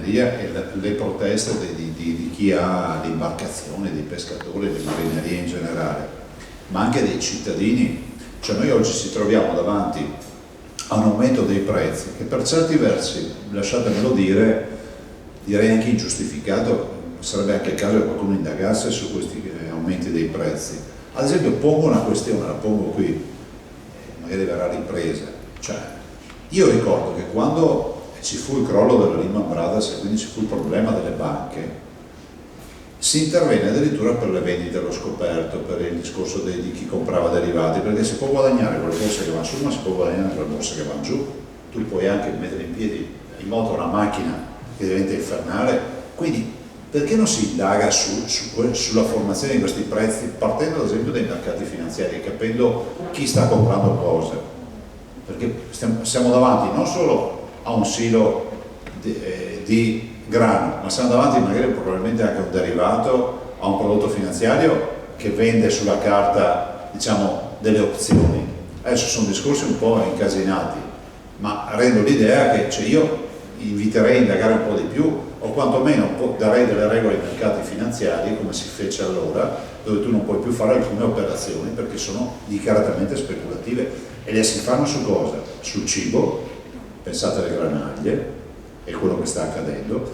marineria e le proteste di chi ha le imbarcazioni, dei pescatori, le marinerie in generale, ma anche dei cittadini. Cioè noi oggi ci troviamo davanti a un aumento dei prezzi che per certi versi, lasciatemelo dire, direi anche ingiustificato. Sarebbe anche il caso che qualcuno indagasse su questi aumenti dei prezzi. Ad esempio pongo una questione, la pongo qui, magari verrà ripresa. Cioè, io ricordo che quando ci fu il crollo della Lehman Brothers e quindi ci fu il problema delle banche, si intervenne addirittura per le vendite allo scoperto, per il discorso di chi comprava derivati, perché si può guadagnare con le borse che vanno su, ma si può guadagnare con le borse che vanno giù. Tu puoi anche mettere in piedi in moto una macchina che diventa infernale, quindi perché non si indaga sulla formazione di questi prezzi, partendo ad esempio dai mercati finanziari, capendo chi sta comprando cosa? Perché siamo davanti non solo a un silo di grano, ma siamo davanti magari probabilmente anche a un derivato, a un prodotto finanziario che vende sulla carta, diciamo, delle opzioni. Adesso sono discorsi un po' incasinati, ma rendo l'idea che, cioè, io inviterei a indagare un po' di più, o quantomeno darei delle regole ai mercati finanziari, come si fece allora, dove tu non puoi più fare alcune operazioni perché sono dichiaratamente speculative, e le si fanno su cosa? Sul cibo, pensate alle granaglie e quello che sta accadendo,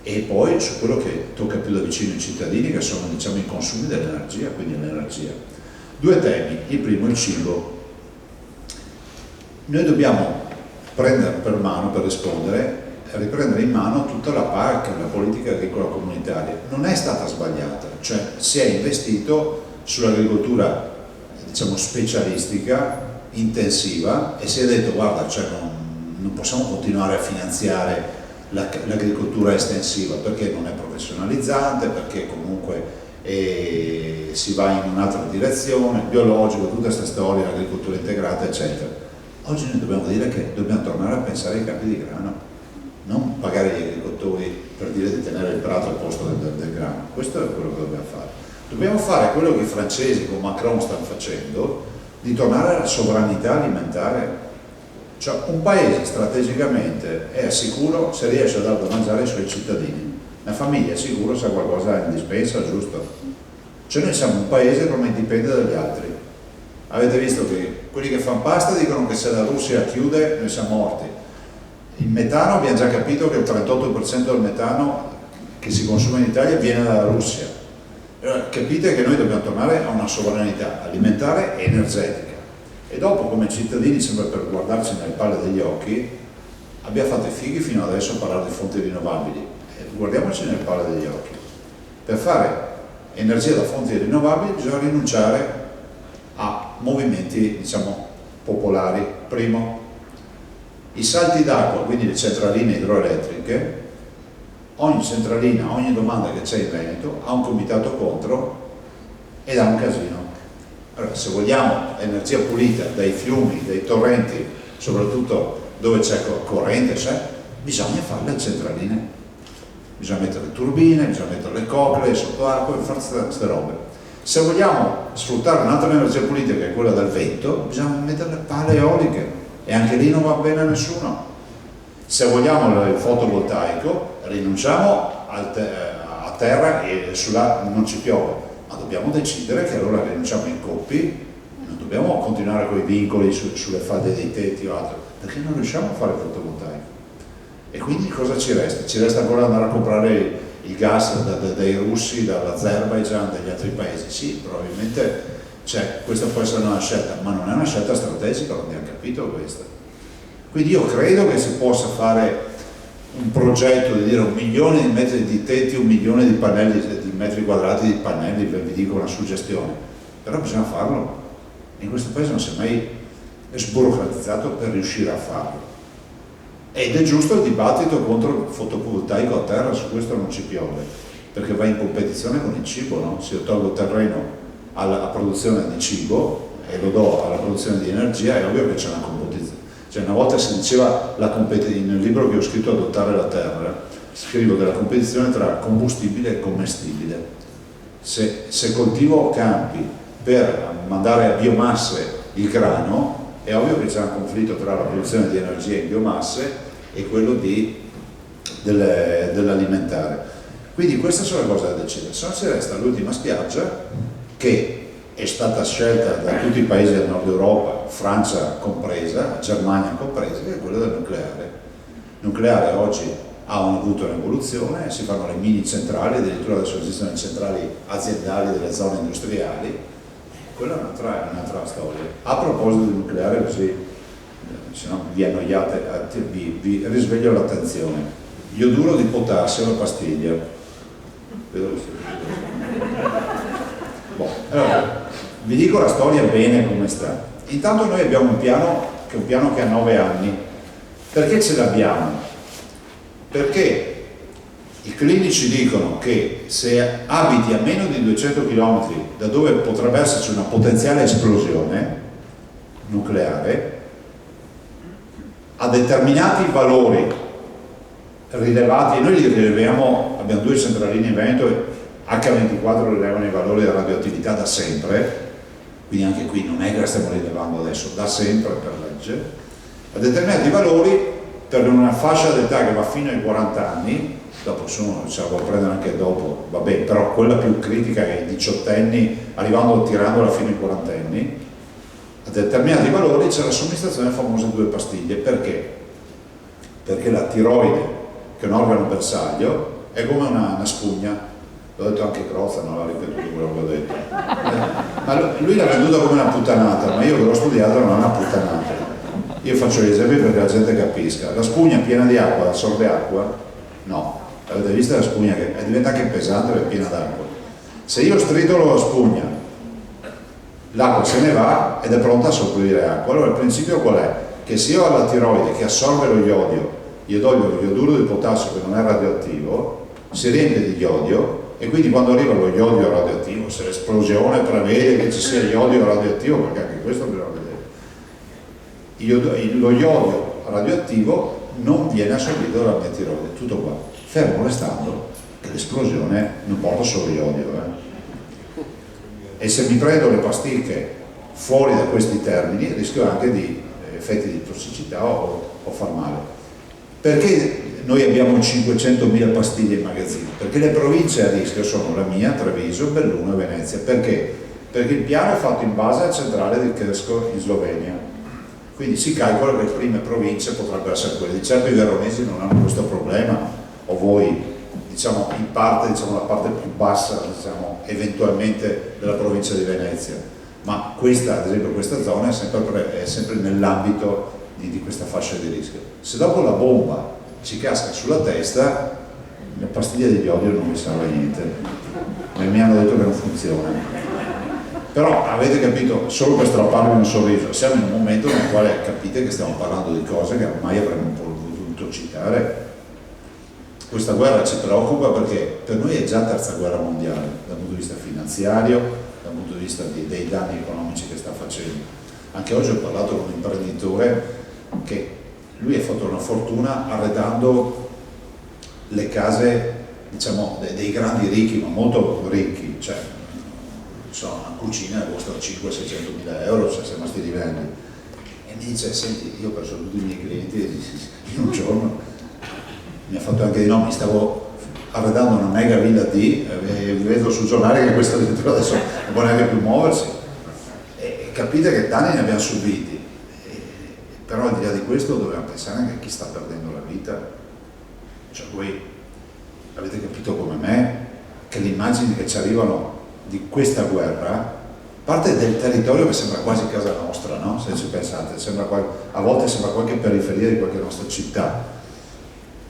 e poi su quello che tocca più da vicino ai cittadini, che sono, diciamo, i consumi dell'energia, quindi l'energia. Due temi: il primo, il cibo. Noi dobbiamo prendere per mano, per rispondere, riprendere in mano tutta la PAC, la politica agricola comunitaria. Non è stata sbagliata, cioè si è investito sull'agricoltura, diciamo, specialistica, intensiva, e si è detto: guarda, cioè non possiamo continuare a finanziare l'agricoltura estensiva perché non è professionalizzante, perché comunque si va in un'altra direzione, biologico, tutta questa storia, l'agricoltura integrata, eccetera. Oggi noi dobbiamo dire che dobbiamo tornare a pensare ai campi di grano, non pagare gli agricoltori per dire di tenere il prato al posto del grano. Questo è quello che dobbiamo fare. Dobbiamo fare quello che i francesi con Macron stanno facendo, di tornare alla sovranità alimentare. Cioè, un paese strategicamente è sicuro se riesce a dar da mangiare ai suoi cittadini. Una famiglia è sicuro se ha qualcosa in dispensa, giusto? Cioè noi siamo un paese come dipende dagli altri. Avete visto che quelli che fanno pasta dicono che se la Russia chiude noi siamo morti. Il metano, abbiamo già capito che il 38% del metano che si consuma in Italia viene dalla Russia. Capite che noi dobbiamo tornare a una sovranità alimentare e energetica. E dopo, come cittadini, sempre per guardarci nelle palle degli occhi, abbiamo fatto i fighi fino adesso a parlare di fonti rinnovabili. Guardiamoci nelle palle degli occhi. Per fare energia da fonti rinnovabili bisogna rinunciare a movimenti, diciamo, popolari. Primo, i salti d'acqua, quindi le centraline idroelettriche. Ogni centralina, ogni domanda che c'è in Veneto ha un comitato contro ed ha un casino. Allora, se vogliamo energia pulita dai fiumi, dai torrenti, soprattutto dove c'è corrente, bisogna fare le centraline, bisogna mettere le turbine, bisogna mettere le cocle sotto acqua e fare queste robe. Se vogliamo sfruttare un'altra energia pulita, che è quella del vento, bisogna mettere le pale eoliche, e anche lì non va bene a nessuno. Se vogliamo il fotovoltaico, rinunciamo a terra e sulla non ci piove, ma dobbiamo decidere che allora rinunciamo in coppi, non dobbiamo continuare con i vincoli sulle falde dei tetti o altro, perché non riusciamo a fare il fotovoltaico. E quindi cosa ci resta? Ci resta ancora andare a comprare il gas dai russi, dall'Azerbaijan, dagli altri paesi. Sì, probabilmente questa può essere una scelta, ma non è una scelta strategica, lo abbiamo capito questa. Quindi io credo che si possa fare un progetto di dire 1 milione di metri di tetti, 1 milione di pannelli, di metri quadrati di pannelli, vi dico una suggestione, però bisogna farlo. In questo paese non si è mai sburocratizzato per riuscire a farlo. Ed è giusto il dibattito contro il fotovoltaico a terra, su questo non ci piove, perché va in competizione con il cibo, no? Se io tolgo terreno alla produzione di cibo e lo do alla produzione di energia, è ovvio che c'è una competizione. Cioè, una volta si diceva, nel libro che ho scritto Adottare la terra, scrivo della competizione tra combustibile e commestibile. Se coltivo campi per mandare a biomasse il grano, è ovvio che c'è un conflitto tra la produzione di energia in biomasse e quello di dell'alimentare. Quindi queste sono le cose da decidere. Se no ci resta l'ultima spiaggia, che è stata scelta da tutti i paesi del nord Europa, Francia compresa, Germania compresa, che è quella del nucleare. Il nucleare oggi ha avuto un'evoluzione, si fanno le mini centrali, addirittura adesso esistono le centrali aziendali delle zone industriali. Quella è un'altra storia. A proposito del nucleare, così se no vi annoiate, vi risveglio l'attenzione. Ioduro di potassio, la pastiglia. Vedo che allora, vi dico la storia bene come sta. Intanto noi abbiamo un piano che ha 9 anni. Perché ce l'abbiamo? Perché i clinici dicono che se abiti a meno di 200 km da dove potrebbe esserci una potenziale esplosione nucleare, a determinati valori rilevati, noi li rileviamo, abbiamo 2 centraline in Veneto e H24 rilevano i valori della radioattività da sempre, quindi anche qui non è che la stiamo rilevando adesso, da sempre per legge, a determinati valori per una fascia d'età che va fino ai 40 anni, dopo sono, se la vuoi prendere anche dopo, vabbè, però quella più critica è i 18enni, tirandola fino ai 40enni, a determinati valori c'è la somministrazione delle famose 2 pastiglie. Perché? Perché la tiroide, che è un organo bersaglio, è come una spugna. L'ho detto anche Crozza, non l'ha ripetuto quello che ho detto. Ma lui l'ha venduta come una puttanata, ma io che l'ho studiato non è una puttanata. Io faccio gli esempi perché la gente capisca. La spugna piena di acqua assorbe acqua? No. Avete visto la spugna che diventa anche pesante perché è piena d'acqua. Se io stritolo la spugna, l'acqua se ne va ed è pronta a assorbire acqua. Allora il principio qual è? Che se io ho la tiroide che assorbe lo io do lo ioduro di potassio che non è radioattivo, si riempie di iodio e quindi quando arriva lo iodio radioattivo, se l'esplosione prevede che ci sia iodio radioattivo, perché anche questo bisogna vedere, lo iodio radioattivo non viene assorbito dalla mia tiroide, tutto qua, fermo restando che l'esplosione non porta solo iodio. E se mi prendo le pasticche fuori da questi termini rischio anche di effetti di tossicità o far male. Perché noi abbiamo 500.000 pastiglie in magazzino? Perché le province a rischio sono la mia, Treviso, Belluno e Venezia. Perché? Perché il piano è fatto in base alla centrale di Krško in Slovenia. Quindi si calcola che le prime province potrebbero essere quelle. Di certo i veronesi non hanno questo problema, o voi, diciamo in parte, la parte più bassa, eventualmente della provincia di Venezia. Ma questa, ad esempio, questa zona è sempre nell'ambito di questa fascia di rischio. Se dopo la bomba ci casca sulla testa, la pastiglia di iodio non mi serve a niente, mi hanno detto che non funziona. Però avete capito, solo per strapparmi un sorriso, siamo in un momento nel quale capite che stiamo parlando di cose che ormai avremmo voluto citare. Questa guerra ci preoccupa perché per noi è già terza guerra mondiale dal punto di vista finanziario, dal punto di vista dei danni economici che sta facendo. Anche oggi ho parlato con un imprenditore che lui ha fatto una fortuna arredando le case, diciamo, dei grandi ricchi, ma molto ricchi, cioè una cucina che costa 500-600 mila euro, se siamo a sti livelli. E mi dice, senti, io ho perso tutti i miei clienti in un giorno, mi ha fatto anche di no, mi stavo arredando una mega villa D, vedo sul giornale che questa addirittura adesso non può neanche più muoversi. E capite che danni ne abbiamo subiti. Però al di là di questo dobbiamo pensare anche a chi sta perdendo la vita. Cioè voi avete capito come me che le immagini che ci arrivano di questa guerra parte del territorio che sembra quasi casa nostra, no? Se ci pensate, a volte sembra qualche periferia di qualche nostra città,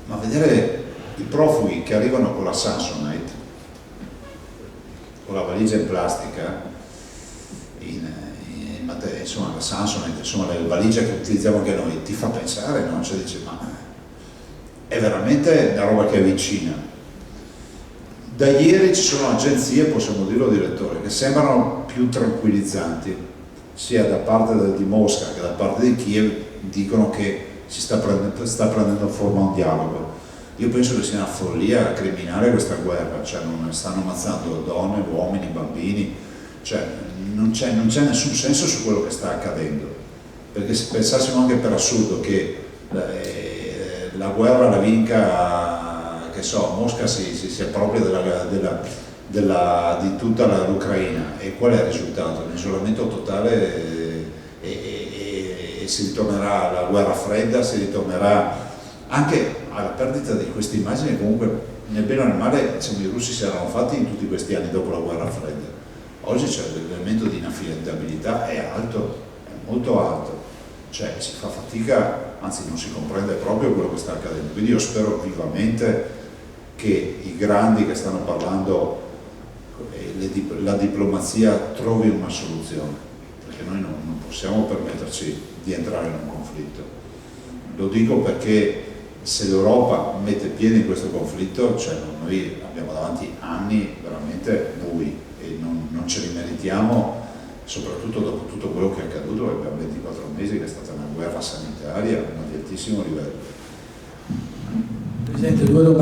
ma vedere i profughi che arrivano con la Samsonite, con la valigia in plastica, insomma la Samsonite, insomma le valigie che utilizziamo anche noi, ti fa pensare, no? Cioè dici, ma è veramente una roba che avvicina. Da ieri ci sono agenzie, possiamo dirlo direttore, che sembrano più tranquillizzanti, sia da parte di Mosca che da parte di Kiev, dicono che sta prendendo forma un dialogo. Io penso che sia una follia criminale questa guerra, cioè non stanno ammazzando donne, uomini, bambini, cioè non c'è nessun senso su quello che sta accadendo, perché se pensassimo anche per assurdo che la guerra la vinca so, Mosca si appropria di tutta l'Ucraina, e qual è il risultato? Un isolamento totale, e si ritornerà alla guerra fredda, si ritornerà anche alla perdita di queste immagini. Comunque nel bene o nel male, diciamo, i russi si erano fatti in tutti questi anni dopo la guerra fredda. Oggi c'è l'elemento di inaffidabilità, è alto, è molto alto, cioè si fa fatica, anzi non si comprende proprio quello che sta accadendo. Quindi io spero vivamente che i grandi che stanno parlando, la diplomazia trovi una soluzione, perché noi non possiamo permetterci di entrare in un conflitto. Lo dico perché se l'Europa mette piede in questo conflitto, cioè noi abbiamo davanti anni veramente bui e non ce li meritiamo, soprattutto dopo tutto quello che è accaduto, perché abbiamo 24 mesi che è stata una guerra sanitaria, ma di altissimo livello. Presidente, due domande.